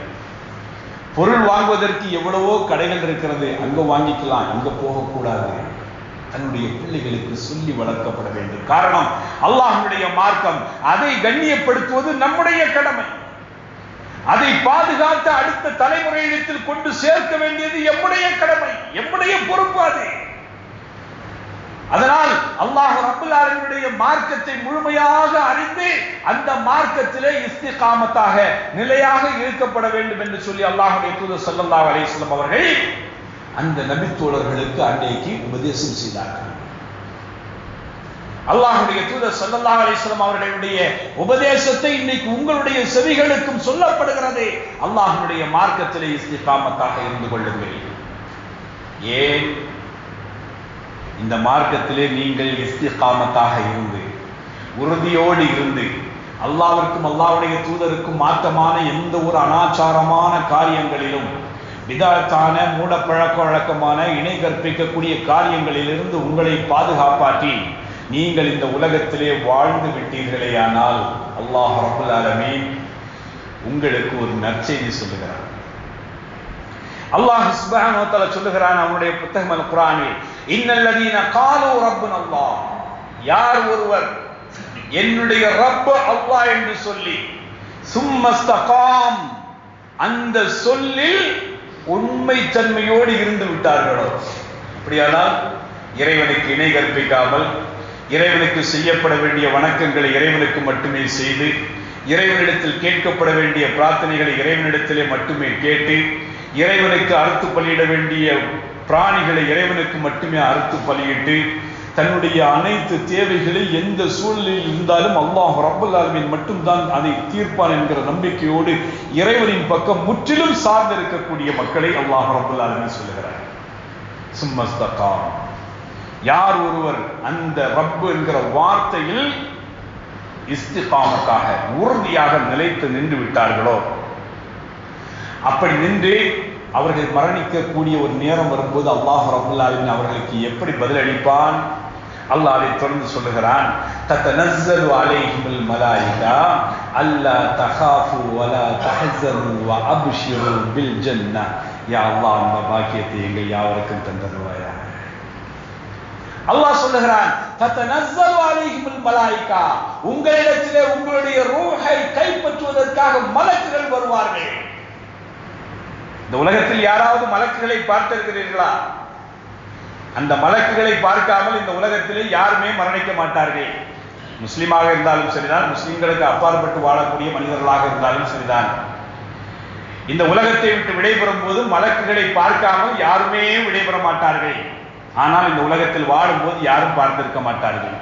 பொருள் வாங்குவதற்கு எவ்வளவோ கடைகள் இருக்கிறது, அங்க வாங்கிக்கலாம், இங்க போகக்கூடாது. தன்னுடைய பிள்ளைகளுக்கு சொல்லி வளர்க்கப்பட வேண்டும். காரணம், அல்லாஹ்வுடைய மார்க்கம், அதை கண்ணியப்படுத்துவது நம்முடைய கடமை. அதை பாதுகாத்து அடுத்த தலைமுறையிடத்தில் கொண்டு சேர்க்க வேண்டியது எம்முடைய கடமை, எம்முடைய பொறுப்பு அது. அதனால் அல்லாஹ் ரப்பல் ஆலமீனுடைய மார்க்கத்தை முழுமையாக அறிந்து அந்த மார்க்கத்திலே இஸ்திகாமத்தாக நிலையாக இருக்கப்பட வேண்டும் என்று சொல்லி அல்லாஹ்வுடைய தூதர் ஸல்லல்லாஹு அலைஹி வஸல்லம் அவர்கள் அந்த நபித்தோழர்களுக்கு அன்றைக்கு உபதேசம் செய்தார்கள். அல்லாஹ்வுடைய தூதர் ஸல்லல்லாஹு அலைஹி வஸல்லம் அவர்களுடைய உபதேசத்தை இன்னைக்கு உங்களுடைய செவிகளுக்கும் சொல்லப்படுகிறது. அல்லாஹ்வுடைய மார்க்கத்திலே இஸ்திகாமத்தாக இருந்து கொள்ளுங்கள். ஏன்? இந்த மார்க்கத்திலே நீங்கள் இஸ்திகாமத்தாக இருந்து உறுதியோடு இருந்து அல்லாஹ்விற்கும் அல்லாஹ்வுடைய தூதருக்கும் மாற்றமான எந்த ஒரு அனாச்சாரமான காரியங்களிலும், பிதஅத்தான மூடப்பழக்க வழக்கமான இணை கற்பிக்கக்கூடிய காரியங்களிலிருந்து உங்களை பாதுகாப்பாற்றி நீங்கள் இந்த உலகத்திலே வாழ்ந்து விட்டீர்களேயானால் அல்லாஹ் ரப்பல் ஆலமீன் உங்களுக்கு ஒரு நற்செய்தி சொல்லுகிறார். அல்லாஹ் சுப்ஹானஹு வ தஆலா சொல்லுகிறான் அவனுடைய புத்தகம் அல் குர்ஆனில், இன்னல்லதீன காலூ ரப்புனா அல்லாஹ், யார் ஒருவர் என்னுடைய ரப் அல்லாஹ் என்று சொல்லி சும்மஸ்தகாம், அந்த சொல்லில் உண்மை தன்மையோடு இருந்து விட்டார்களோ, அப்படியானால் இறைவனுக்கு இணை கற்பிக்காமல் இறைவனுக்கு செய்யப்பட வேண்டிய வணக்கங்களை இறைவனுக்கு மட்டுமே செய்து, இறைவனிடத்தில் கேட்கப்பட வேண்டிய பிரார்த்தனைகளை இறைவனிடத்திலே மட்டுமே கேட்டு, இறைவனுக்கு அறுத்து பலியிட வேண்டிய பிராணிகளை இறைவனுக்கு மட்டுமே அறுத்து பலியிட்டு, தன்னுடைய அனைத்து தேவைகளை எந்த சூழலில் இருந்தாலும் அல்லாஹ் ரப்பல் ஆலமீன் மட்டும்தான் அதை தீர்ப்பான் என்கிற நம்பிக்கையோடு இறைவனின் பக்கம் முற்றிலும் சார்ந்து இருக்கக்கூடிய மக்களை அல்லாஹ் ரப்பல் ஆலமீன் சொல்லுகிறார். சும்மஸ்தகாம், யார் ஒருவர் அந்த ரப்பு என்கிற வார்த்தையில் இஸ்திகாமத்தாக உறுதியாக நிலைத்து நின்று விட்டார்களோ, அப்படி நின்று அவர்கள் மரணிக்கக்கூடிய ஒரு நேரம் வரும்போது அல்லாஹ் ரப்பல் ஆலமீன் அவர்களுக்கு எப்படி பதிலளிப்பான்? அல்லாஹ் அதை தொடர்ந்து சொல்லுகிறான், தத்தனஸ்ஸலு அலைஹிமுல் மலாயிகா அல்லா தகாஃபு வலா தஹஸனு வ அப்ஷிரு பில் ஜன்னah. யா அல்லாஹ், அந்த பாக்கியத்தை எங்கள் யாவருக்கும் தந்தருவாயா. அல்லாஹ் சொல்லுகிறான், தத்தனஸ்ஸலு அலைஹிமுல் மலாயிகா, உங்களிடத்திலே உங்களுடைய ரூஹை கைப்பற்றுவதற்காக மலக்குகள் வருவார்கள். இந்த உலகத்தில் யாராவது மலக்குகளை பார்த்திருக்கிறீர்களா? அந்த மலக்குகளை பார்க்காமல் இந்த உலகத்திலே யாருமே மரணிக்க மாட்டார்கள். முஸ்லிமாக இருந்தாலும் சரிதான், முஸ்லிம்களுக்கு அப்பாற்பட்டு வாழக்கூடிய மனிதர்களாக இருந்தாலும் சரிதான். இந்த உலகத்தை விட்டு விடைபெறும் போது மலக்குகளை பார்க்காமல் யாருமே விடைபெற மாட்டார்கள். ஆனால் இந்த உலகத்தில் வாழும்போது யாரும் பார்த்திருக்க மாட்டார்கள்.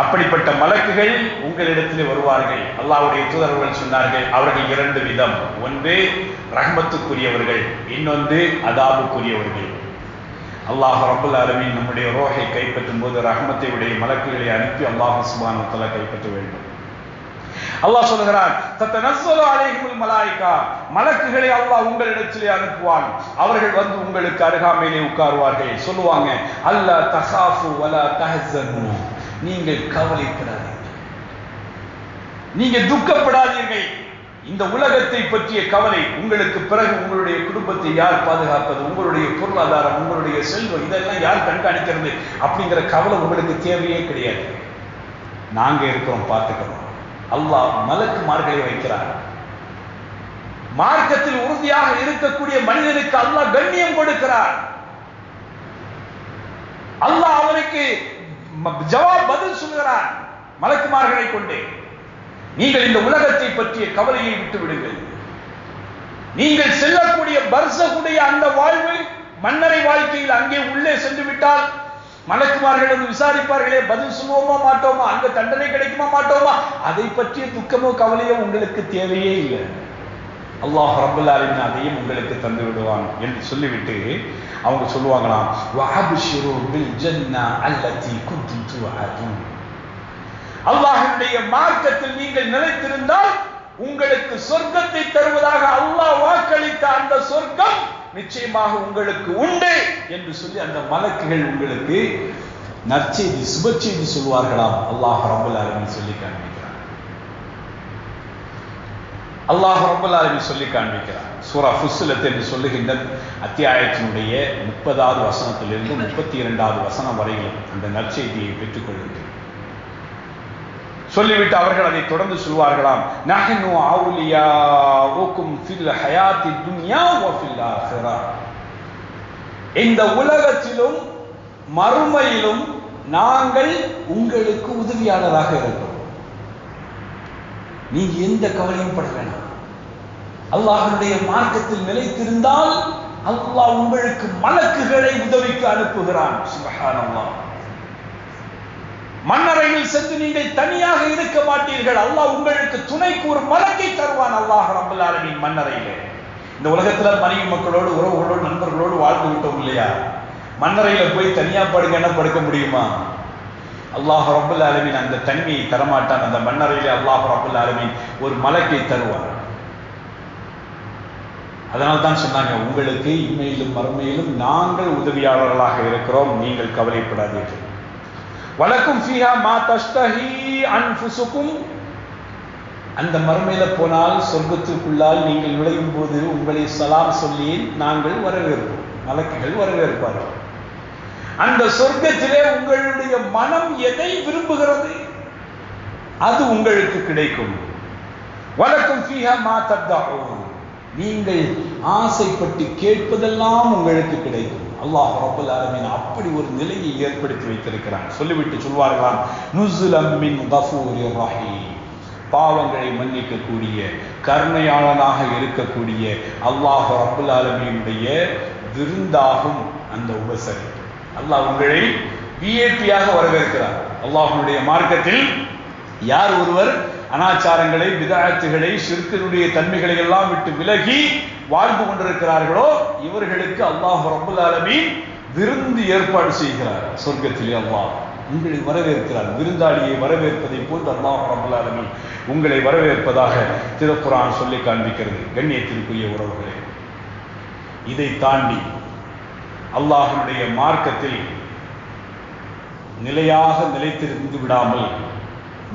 அப்படிப்பட்ட மலக்குகள் உங்களிடத்திலே வருவார்கள். அல்லாஹ்வுடைய தூதர்கள் சொன்னார்கள், அவர்கள் 2 விதம். ஒன்று ரஹ்மத்துக்குரியவர்கள், இன்னொன்று அதாபுக்குரியவர்கள். அல்லாஹ் ரப்பல் ஆலமீன் நம்முடைய ரோஹை கைப்பற்றும் போது ரஹ்மத்தை உடைய மலக்குகளை அனுப்பி அல்லாஹ் சுப்ஹானஹு வ தஆலா கைப்பற்ற வேண்டும். அல்லாஹ் சொல்கிறார், தத்தனஸ்ஸலு அலைஹிமுல் மலாயிகா, மலக்குகளை அல்லாஹ் உங்களிடத்திலே அனுப்புவான். அவர்கள் வந்து உங்களுக்கு அருகாமையிலே உட்காருவார்கள். சொல்லுவாங்க, அல்லா தஹாஃபு வலா தஹ்ஸனு, நீங்கள் கவலைப்படாதீர்கள், நீங்கள் துக்கப்படாதீர்கள். இந்த உலகத்தை பற்றிய கவலை, உங்களுக்கு பிறகு உங்களுடைய குடும்பத்தை யார் பாதுகாப்பது, உங்களுடைய பொருளாதாரம், உங்களுடைய செல்வம், இதெல்லாம் யார் கண்காணிக்கிறது அப்படிங்கிற கவலை உங்களுக்கு தேவையே கிடையாது. நாங்க இருக்கிறோம், பார்த்துக்கிறோம். அல்லாஹ் மலக்குமார்களை வைக்கிறார். மார்க்கத்தில் உறுதியாக இருக்கக்கூடிய மனிதனுக்கு அல்லாஹ் கண்ணியம் கொடுக்கிறார். அல்லாஹ் அவனுக்கு பதில் சொல்கிறார் மலக்குமார்களை கொண்டு. நீங்கள் இந்த உலகத்தை பற்றிய கவலையை விட்டு விடுங்கள். நீங்கள் செல்லக்கூடிய பர்சகுடைய அந்த வாழ்வு, மன்னரை வாழ்க்கையில் அங்கே உள்ளே சென்று விட்டால் மலக்குமார்கள் வந்து விசாரிப்பார்களே, பதில் சொல்லுவோமா மாட்டோமா, அங்க தண்டனை கிடைக்குமா மாட்டோமா, அதை பற்றிய துக்கமோ கவலையோ உங்களுக்கு தேவையே இல்லை. அல்லாஹ் ரப்பல் ஆலமீன் அதையும் உங்களுக்கு தந்து விடுவான் என்று சொல்லிவிட்டு அவங்க சொல்லுவாங்களாம், வஅப்ஷிரு பில் ஜன்னா அல்லதி குன்தும் துஅதுன், அல்லாஹ்வுடைய மார்க்கத்தில் நீங்கள் நிலைத்திருந்தால் உங்களுக்கு சொர்க்கத்தை தருவதாக அல்லாஹ் வாக்களித்த அந்த சொர்க்கம் நிச்சயமாக உங்களுக்கு உண்டு என்று சொல்லி அந்த மலக்குகள் உங்களுக்கு நற்செய்தி, சுப செய்தி சொல்வார்களாம். அல்லாஹ் ரப்பல் ஆலமீன் சொல்லி காண்பிக்கிறார். அல்லாஹ் ரப்பல் ஆலமீன் சொல்லி காண்பிக்கிறார். சூரா ஃபுஸ்ஸிலத் என்று சொல்லுகின்ற அத்தியாயத்தினுடைய 30வது வசனத்திலிருந்து 32வது வசனம் வரையிலும் அந்த நற்செய்தியை பெற்றுக் கொள்ளுங்கள். சொல்லிவிட்டு அவர்கள் அதை தொடர்ந்து சொல்வார்களாம், நஹ்னு அவுலியாஉக்கும் ஃபில் ஹயாத்தி துன்யா வ ஃபில் ஆখিরা, இந்த உலகத்திலும் மறுமையிலும் நாங்கள் உங்களுக்கு உதவியாளராக இருக்கிறோம். நீங்க எந்த கவலையும் பட வேண்டாம். அல்லாஹ்வுடைய மார்க்கத்தில் நிலைத்திருந்தால் அல்லாஹ் உங்களுக்கு மலக்குகளை உதவிக்கு அனுப்புகிறான். சுப்ஹானல்லாஹ். மன்னரையில் சென்று நீங்கள் தனியாக இருக்க மாட்டீர்கள். அல்லாஹ் உங்களுக்கு துணைக்கு ஒரு மலக்கை தருவான். அல்லாஹ் ரப்பல் ஆலமீன் மன்னரையிலே. இந்த உலகத்துல மனைவி மக்களோடு, உறவுகளோடு, நண்பர்களோடு வாழ்ந்து விட்டோம் இல்லையா? மன்னரையில போய் தனியா படுக்க முடியுமா? அல்லாஹ் ரப்பல் ஆலமீன் அந்த தனிமையை தரமாட்டான். அந்த மன்னரையிலே அல்லாஹ் ரப்பல் ஆலமீன் ஒரு மலக்கை தருவான். அதனால் தான் சொன்னாங்க, உங்களுக்கு இம்மையிலும் மறுமையிலும் நாங்கள் உதவியாளர்களாக இருக்கிறோம், நீங்கள் கவலைப்படாதீர்கள். வலக்கும் ஃபீஹா மா தஷ்தஹி அன்ஃபுசுக்கும், அந்த மறுமையில போனால் சொர்க்கத்திற்குள்ளால் நீங்கள் நுழையும் போது உங்களை சலாம் சொல்லி நாங்கள் வரவேற்போம், மலக்குகள் வரவேற்பார்கள். அந்த சொர்க்கத்திலே உங்களுடைய மனம் எதை விரும்புகிறது அது உங்களுக்கு கிடைக்கும். வலக்கும் ஃபீஹா மா தத்தஊன், நீங்கள் ஆசைப்பட்டு கேட்பதெல்லாம் உங்களுக்கு கிடைக்கும். அல்லாஹ் ரப்பல் ஆலமீன் அப்படி ஒரு நிலையை ஏற்படுத்தி வைத்திருக்கிறான். சொல்லிவிட்டு சொல்வார்களாம், நுஸுலம் மின் கஃபூரிர் ரஹீம், பாவங்களை மன்னிக்கக்கூடிய, கருணையாளனாக இருக்கக்கூடிய அல்லாஹ் ரப்பல் ஆலமீனுடைய விருந்தாகும் அந்த உபசரிப்பு. அல்லாஹ் உங்களை விஐபியாக வரவேற்கிறார். அல்லாஹ்வுடைய மார்க்கத்தில் யார் ஒருவர் அனாச்சாரங்களை, பிதஅத்துகளை, ஷிர்கினுடைய தன்மைகளை எல்லாம் விட்டு விலகி வாழ்ந்து கொண்டிருக்கிறார்களோ இவர்களுக்கு அல்லாஹ் ரப்பல் ஆலமீன் விருந்து ஏற்பாடு செய்கிறார். சொர்க்கத்திலே அல்லாஹ் உங்களை வரவேற்கிறார். விருந்தாளியை வரவேற்பதை போன்று அல்லாஹ் ரப்பல் ஆலமீன் உங்களை வரவேற்பதாக திருக்குர்ஆன் சொல்லி காண்பிக்கிறது. கண்ணியத்திற்குரிய உறவுகளே, இதை தாண்டி அல்லாஹ்வுடைய மார்க்கத்தில் நிலையாக நிலைத்திருந்து விடாமல்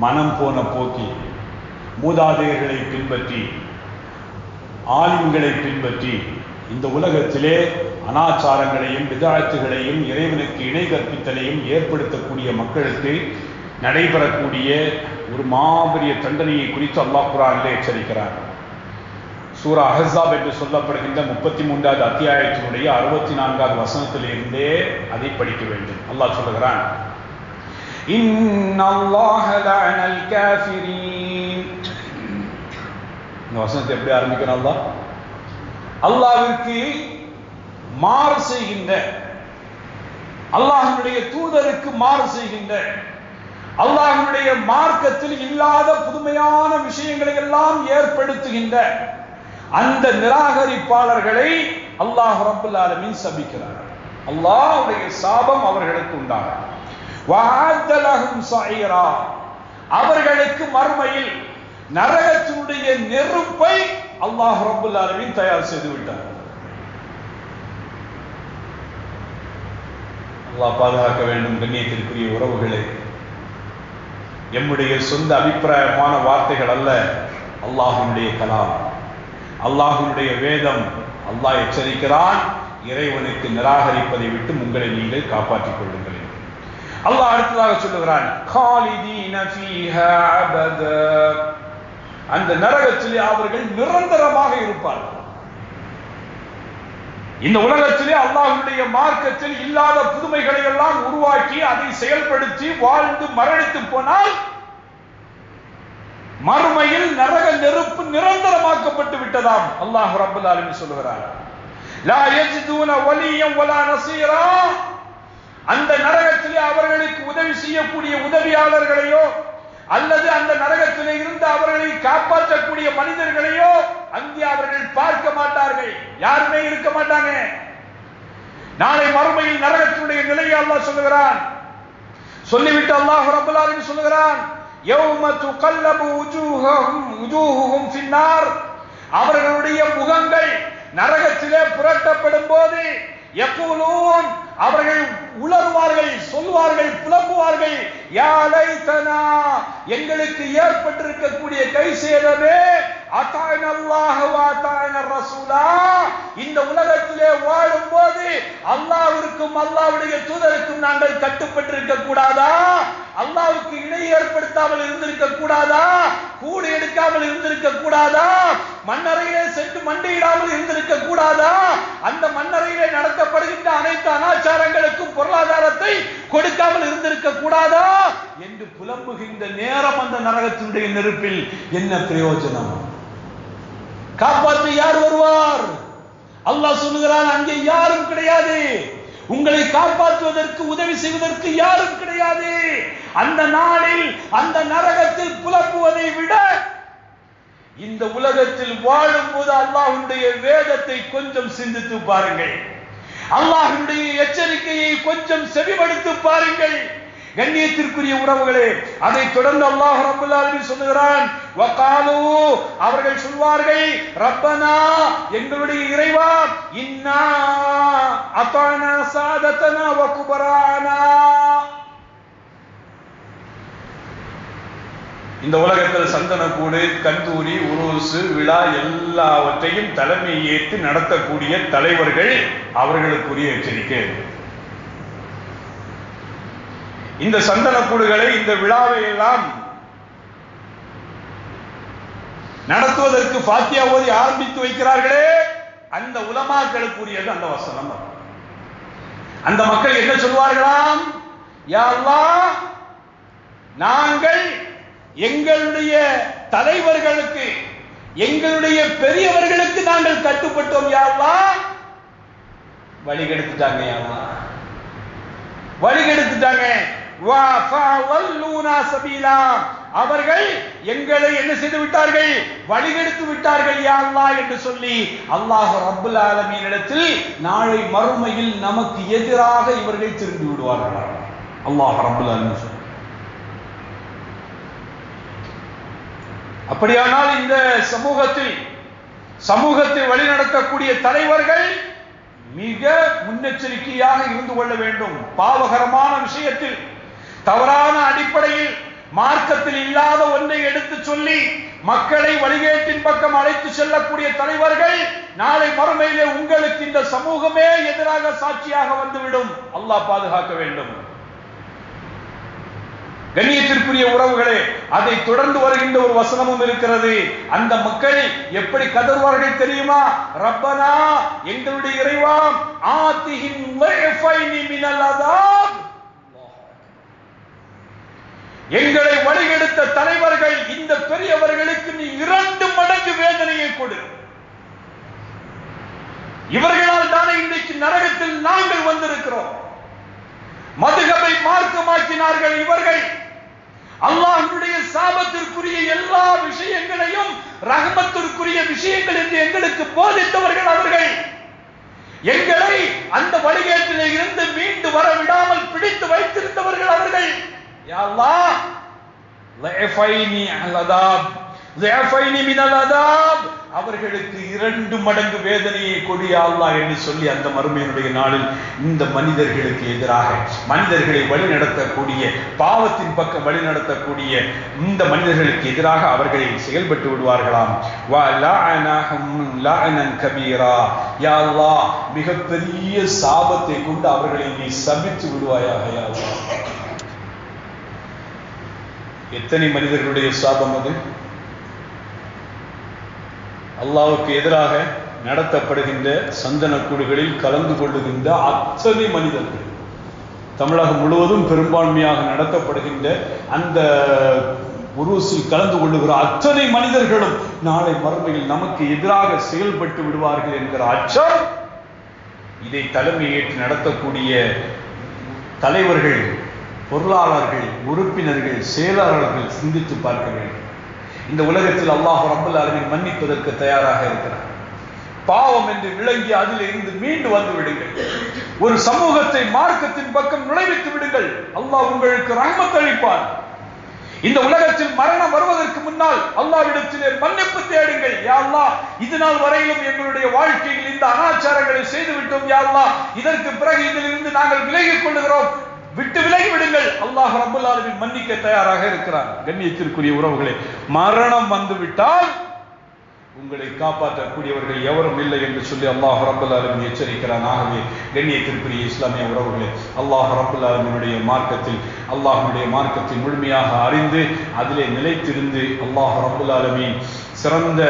மனம் போன போக்கில் மூதாதையர்களை பின்பற்றி, ஆலிம்களை பின்பற்றி இந்த உலகத்திலே அனாச்சாரங்களையும் பிதஅத்துகளையும் இறைவனுக்கு இணை கற்பித்தலையும் ஏற்படுத்தக்கூடிய மக்களுக்கு நடைபெறக்கூடிய ஒரு மாபெரிய தண்டனையை குறித்து அல்லாஹ் குர்ஆனிலே எச்சரிக்கிறார். சூரா அஹ்ஸாப் என்று சொல்லப்படுகின்ற 33வது அத்தியாயத்தினுடைய 64வது வசனத்திலிருந்தே அதை படிக்க வேண்டும். அல்லாஹ் சொல்லுகிறான், இன்னல்லாஹ லஅனல் காஃபிரீன். இந்த வசனத்தை எப்படி ஆரம்பிக்கிறான்? அல்லாஹ்விற்கு மாறு செய்கின்ற, அல்லாஹ்வுடைய தூதருக்கு மாறு செய்கின்ற, அல்லாஹ்வுடைய மார்க்கத்தில் இல்லாத புதுமையான விஷயங்களை எல்லாம் ஏற்படுத்துகின்ற அந்த நிராகரிப்பாளர்களை அல்லாஹ் ரப்பல் ஆலமீன் சபிக்கிறார். அல்லாஹ்வுடைய சாபம் அவர்களுக்கு உண்டாகும். வஅஅத லஹும் ஸஈரா, அவர்களுக்கு மறுமையில் நரகத்தினுடைய நெருப்பை அல்லாஹ் ரப்பல் ஆலமீன் தயார் செய்து விட்டார். அல்லாஹ் பாதுகாக்க வேண்டும். கண்ணியத்திற்குரிய உறவுகளே, எம்முடைய சொந்த அபிப்பிராயமான வார்த்தைகள் அல்ல, அல்லாஹ்வுடைய கலாம், அல்லாஹ்வுடைய வேதம். அல்லாஹ் எச்சரிக்கிறான், இறைவனுக்கு நிராகரிப்பதை விட்டு உங்களை நீங்கள் காப்பாற்றிக் கொள்ளுங்கள். அல்லாஹ் அடுத்ததாக சொல்லுகிறான், காலிதீன ஃபீஹா அபதா, அந்த நரகத்திலே அவர்கள் நிரந்தரமாக இருப்பார்கள். இந்த உலகத்திலே அல்லாஹ்வுடைய மார்க்கத்தில் இல்லாத புதுமைகளை எல்லாம் உருவாக்கி அதை செயல்படுத்தி வாழ்ந்து மரணித்து போனால் மறுமையில் நரக நெருப்பு நிரந்தரமாக்கப்பட்டு விட்டதாம். அல்லாஹ் ரப்பல் ஆலமீன் சொல்கிறார், லா யஜிதுன வலியன் வலா நஸீரா, அந்த நரகத்திலே அவர்களுக்கு உதவி செய்யக்கூடிய உதவியாளர்களையோ அல்லது அந்த நரகத்திலே இருந்து அவர்களை காப்பாற்றக்கூடிய மனிதர்களையோ அங்கே அவர்கள் பார்க்க மாட்டார்கள். யாருமே இருக்க மாட்டாங்க. நாளை மறுமையில் நரகத்தினுடைய நிலையை அல்லாஹ் சொல்லுகிறான். சொல்லிவிட்டு அல்லாஹ் ரப்பல் ஆலமீன் சொல்லுகிறான், யௌம துகல்லபு வுஜூஹுஹும் ஃபின்னார், அவர்களுடைய முகங்கள் நரகத்திலே புரட்டப்படும் போது யகூலூன், அவர்கள் உளறுவார்கள், சொல்வார்கள், புலம்புவார்கள், யா லைதனா, எங்களுக்கு ஏற்பட்டிருக்கக்கூடிய கை சேதமே, அதானல்லாஹு வ அதான ரசூலா, இந்த உலகத்திலே வாழும் போது அல்லாஹ்விற்கும் அல்லாஹ்வுடைய தூதருக்கும் நாங்கள் கட்டுப்பட்டிருக்க கூடாதா? அல்லாஹ்வுக்கு இணை ஏற்படுத்தாமல் இருந்திருக்க கூடாதா? கூடு எடுக்காமல் இருந்திருக்க கூடாதா? மண்ணறையிலே சென்று மண்டியிடாமல் இருந்திருக்க கூடாதா? அந்த மண்ணறையிலே நடத்தப்படுகின்ற அனைத்து அனாச்சாரங்களுக்கும் பொருளாதாரத்தை கொடுக்காமல் இருந்திருக்க கூடாதா என்று புலம்புகின்ற நேரம் அந்த நரகத்தினுடைய நெருப்பில் என்ன பிரயோஜனம்? காப்பாற்ற யார் வருவார்? அல்லாஹ் சொல்லுகிறான், அங்கே யாரும் கிடையாது. உங்களை காப்பாற்றுவதற்கு உதவி செய்வதற்கு யாரும் கிடையாது. அந்த நாளில் அந்த நரகத்தில் புலம்புவதை விட இந்த உலகத்தில் வாழும் போது அல்லாஹ்வுடைய வேதத்தை கொஞ்சம் சிந்தித்து பாருங்கள், அல்லாஹ்வுடைய எச்சரிக்கையை கொஞ்சம் செவிமடுத்து பாருங்கள். கண்ணியத்திற்குரிய உறவுகளே, அதை தொடர்ந்து அல்லாஹ் ரப்பல் ஆலமீன் சொல்லுகிறான், வகாலு, அவர்கள் சொல்வார்கள், ரப்பனா, எங்களுடைய இறைவா, இன்னா அதானா சாதத்தனா வ குபரானா, இந்த உலகத்தில் சந்தனக்கூடு, கந்தூரி, உருசு, விழா எல்லாவற்றையும் தலைமை ஏற்று நடத்தக்கூடிய தலைவர்கள், அவர்களுக்குரிய எச்சரிக்கை. இந்த சந்தனக்கூடுகளை, இந்த விழாவை எல்லாம் நடத்துவதற்கு ஃபாத்தியா ஓதி ஆரம்பித்து வைக்கிறார்களே, அந்த உலமாக்களுக்குரியது அந்த வசனம். அந்த மக்கள் என்ன சொல்வார்களாம்? யா அல்லாஹ், நாங்கள் எங்களுடைய தலைவர்களுக்கு, எங்களுடைய பெரியவர்களுக்கு நாங்கள் கட்டுப்பட்டோம். யா அல்லாஹ், வழிகெடுத்துட்டாங்க. யா அல்லாஹ், வழிகெடுத்துட்டாங்க. அவர்கள் எங்களை என்ன செய்து விட்டார்கள்? வழிகெடுத்து விட்டார்கள் யா அல்லாஹ் என்று சொல்லி அல்லாஹ் ரப்பல் ஆலமீனிடத்தில் நாளை மறுமையில் நமக்கு எதிராக இவர்கள் திரும்பி விடுவார்கள். அல்லாஹ் ரப்பல் ஆலமீன். அப்படியானால் இந்த சமூகத்தை வழிநடத்தக்கூடிய தலைவர்கள் மிக முன்னெச்சரிக்கையாக இருந்து கொள்ள வேண்டும். பாவகரமான விஷயத்தில், தவறான அடிப்படையில், மார்க்கத்தில் இல்லாத ஒன்றை எடுத்து சொல்லி மக்களை வழிகேட்டின் பக்கம் அழைத்து செல்லக்கூடிய தலைவர்கள் நாளை மறுமையிலே உங்களுக்கு இந்த சமூகமே எதிராக சாட்சியாக வந்துவிடும். அல்லாஹ் பாதுகாக்க வேண்டும். கண்ணியத்திற்குரிய உறவுகளே, அதை தொடர்ந்து வருகின்ற ஒரு வசனமும் இருக்கிறது. அந்த மக்கள் எப்படி கதறுவார்கள் தெரியுமா? ரப்பனா, எங்களுடைய இறைவா, ஆதிஹிம் லைஃபைனி மினல் அதாப், எங்களை வழிகெடுத்த தலைவர்கள் இந்த பெரியவர்களுக்கு நீ 2 மடங்கு வேதனையை கொடு. இவர்களால் தானே இன்றைக்கு நரகத்தில் நாங்கள் வந்திருக்கிறோம். மதுகபை மார்க்கமாக்கினார்கள் இவர்கள். அல்லாஹ்வுடைய சாபத்திற்குரிய எல்லா விஷயங்களையும் ரஹ்மத்திற்குரிய விஷயங்கள் என்று எங்களுக்கு போதித்தவர்கள் அவர்கள். எங்களை அந்த வழிகேட்டிலே இருந்து மீண்டு வர விடாமல் பிடித்து வைத்திருந்தவர்கள் அவர்கள். யா அல்லாஹ், லைஃபைனி அல் அதாப், லைஃபைனி மினல் அதாப், அவர்களுக்கு 2 மடங்கு வேதனையை கொடு யா அல்லாஹ் என்று சொல்லி அந்த மறுமையினுடைய நாளில் இந்த மனிதர்களுக்கு எதிராக, மனிதர்களை வழிநடத்தக்கூடிய, பாவத்தின் பக்கம் வழிநடத்தக்கூடிய இந்த மனிதர்களுக்கு எதிராக அவர்களை செயல்பட்டு விடுவார்களாம். வா லஅனஹும் லஅனன் கபீரா, யா அல்லாஹ், மிகப்பெரிய சாபத்தை கொண்டு அவர்களை நீ சபித்து விடுவாயாக யா அல்லாஹ். எத்தனை மனிதர்களுடைய சாபம் அது! அல்லாஹ்வுக்கு எதிராக நடத்தப்படுகின்ற சந்தனக்கூடுகளில் கலந்து கொள்ளுகின்ற அத்தனை மனிதர்கள், தமிழகம் முழுவதும் பெரும்பான்மையாக நடத்தப்படுகின்ற அந்த உருசில் கலந்து கொள்ளுகிற அத்தனை மனிதர்களும் நாளை மறுமையில் நமக்கு எதிராக செயல்பட்டு விடுவார்கள் என்கிற அச்சம் இதை தலைமையேற்று நடத்தக்கூடிய தலைவர்கள், பொருளாளர்கள், உறுப்பினர்கள், செயலாளர்கள் சிந்தித்து பார்க்க வேண்டும். இந்த உலகத்தில் அல்லாஹ் ரப்பல் ஆலமீன் மன்னிப்பதற்கு தயாராக இருக்கிறார். பாவம் என்று விளங்கி அதில் இருந்து மீண்டு வந்து விடுங்கள். ஒரு சமூகத்தை மார்க்கத்தின் பக்கம் நுழைவித்து விடுங்கள். அல்லாஹ் உங்களுக்கு ரஹ்மத் அளிப்பான். இந்த உலகத்தில் மரணம் வருவதற்கு முன்னால் அல்லாஹ்விடத்திலே மன்னிப்பு தேடுங்கள். யா அல்லாஹ், இது நாள் வரையிலும் எங்களுடைய வாழ்க்கையில் இந்த அனாச்சாரங்களை செய்துவிட்டோம். யா அல்லாஹ், இதற்கு பிறகு இதிலிருந்து நாங்கள் விலகிக் கொள்ளுகிறோம், விட்டு விலகி விடுங்கள். அல்லாஹ் ரப்பல் ஆலமீன் மன்னிக்க தயாராக இருக்கிறார். கண்ணியத்திற்குரிய உறவுகளே, மரணம் வந்துவிட்டால் உங்களை காப்பாற்றக்கூடியவர்கள் எவரும் இல்லை என்று சொல்லி அல்லாஹ் ரப்பல் ஆலமீன் எச்சரிக்கிறான். ஆகவே கண்ணியத்திற்குரிய இஸ்லாமிய உறவுகளே, அல்லாஹ் ரப்பல் ஆலமீனுடைய மார்க்கத்தில், அல்லாஹ்வுடைய மார்க்கத்தை முழுமையாக அறிந்து அதிலே நிலைத்திருந்து அல்லாஹ் ரப்பல் ஆலமீன் சிறந்த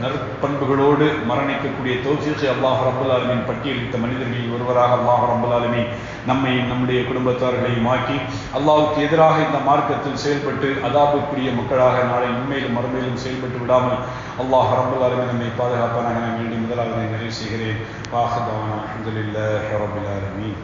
நற்பண்புகளோடு மரணிக்கக்கூடிய தௌஃபீகை அல்லாஹ் ரப்பல் ஆலமீன் பட்டியலிட்ட மனிதர்களில் ஒருவராக அல்லாஹ் ரப்பல் ஆலமீன் நம்மையும் நம்முடைய குடும்பத்தார்களையும் ஆக்கி அல்லாஹ்வுக்கு எதிராக இந்த மார்க்கத்தில் செயல்பட்டு அதாபுக்குரிய மக்களாக நாளை உண்மையிலும் மறுமையிலும் செயல்பட்டு விடாமல் அல்லாஹ் ரப்பல் ஆலமீன் நம்மை பாதுகாப்பானாக நான் வேண்டி முதலாவது நிறைவு செய்கிறேன். வாஹிர் தஅவானா அல்ஹம்துலில்லாஹி ரப்பில் ஆலமீன்.